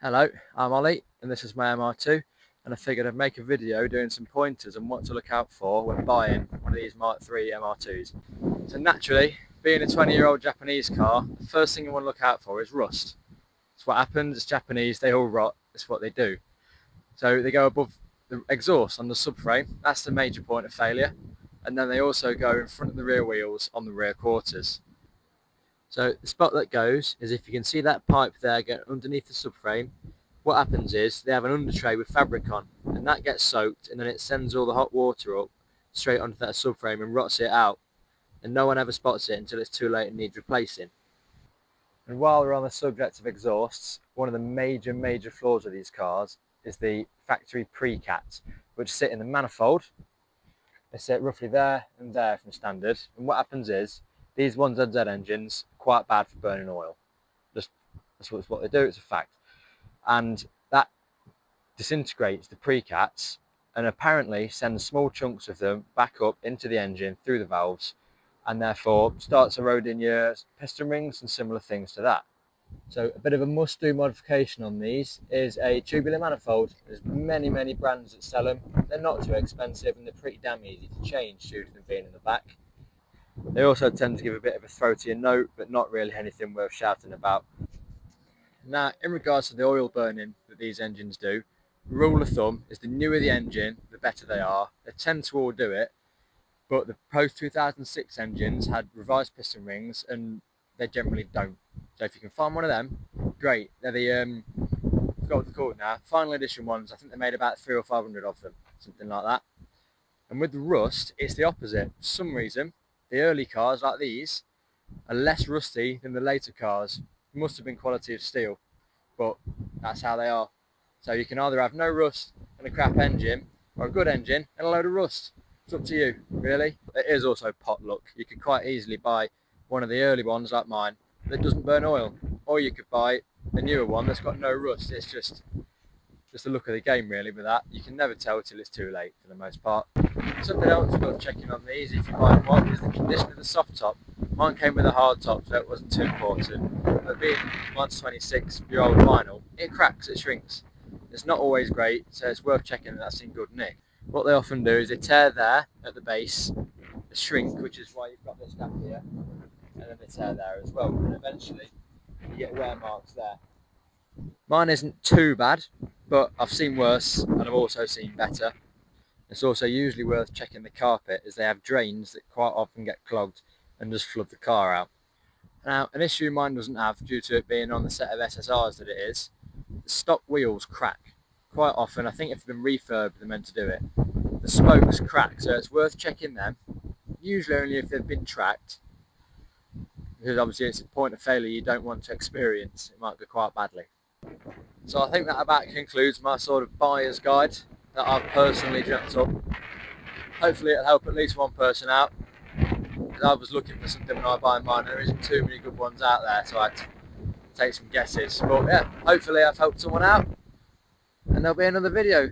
Hello, I'm Ollie and this is my MR2, and I figured I'd make a video doing some pointers on what to look out for when buying one of these mk3 MR2s. So naturally, being a 20-year-old Japanese car, the first thing you want to look out for is rust. It's what happens, it's Japanese, they all rot, it's what they do. So they go above the exhaust on the subframe, that's the major point of failure, and then they also go in front of the rear wheels on the rear quarters. So the spot that goes is, if you can see that pipe there going underneath the subframe, what happens is they have an under tray with fabric on, and that gets soaked, and then it sends all the hot water up straight onto that subframe and rots it out, and no one ever spots it until it's too late and needs replacing. And while we're on the subject of exhausts, one of the major flaws of these cars is the factory precats, which sit in the manifold. They sit roughly there and there from standard, and what happens is these 1ZZ engines are quite bad for burning oil. That's what they do, it's a fact. And that disintegrates the precats and apparently sends small chunks of them back up into the engine through the valves, and therefore starts eroding your piston rings and similar things to that. So a bit of a must-do modification on these is a tubular manifold. There's many brands that sell them. They're not too expensive and they're pretty damn easy to change due to them being in the back. They also tend to give a bit of a throatier note, but not really anything worth shouting about. Now, in regards to the oil burning that these engines do, rule of thumb is the newer the engine, the better they are. They tend to all do it, but the post-2006 engines had revised piston rings and they generally don't. So if you can find one of them, great. They're the, I forgot what they're called now, final edition ones. I think they made about 300 or 500 of them, something like that. And with the rust, it's the opposite. For some reason, the early cars like these are less rusty than the later cars. It must have been quality of steel, but that's how they are. So you can either have no rust and a crap engine, or a good engine and a load of rust. It's up to you, really. It is also pot luck. You could quite easily buy one of the early ones like mine that doesn't burn oil, or you could buy a newer one that's got no rust. It's just the look of the game, really. With that, you can never tell till it's too late for the most part. Something else worth checking on these, if you're buying one, is the condition of the soft top. Mine came with a hard top, so it wasn't too important. But being mine's 26-year-old vinyl, it cracks, it shrinks. It's not always great, so it's worth checking that that's in good nick. What they often do is they tear there at the base, they shrink, which is why you've got this gap here, and then they tear there as well, and eventually you get wear marks there. Mine isn't too bad, but I've seen worse and I've also seen better. It's also usually worth checking the carpet, as they have drains that quite often get clogged and just flood the car out. Now, an issue mine doesn't have, due to it being on the set of SSRs that it is, the stock wheels crack. Quite often, I think if they've been refurbed, they're meant to do it. The spokes crack, so it's worth checking them, usually only if they've been tracked, because obviously it's a point of failure you don't want to experience. It might go quite badly. So I think that about concludes my sort of buyer's guide that I've personally dreamt up. Hopefully it'll help at least one person out. I was looking for something when I buy mine, there isn't too many good ones out there, so I had to take some guesses. But yeah, hopefully I've helped someone out, and there'll be another video.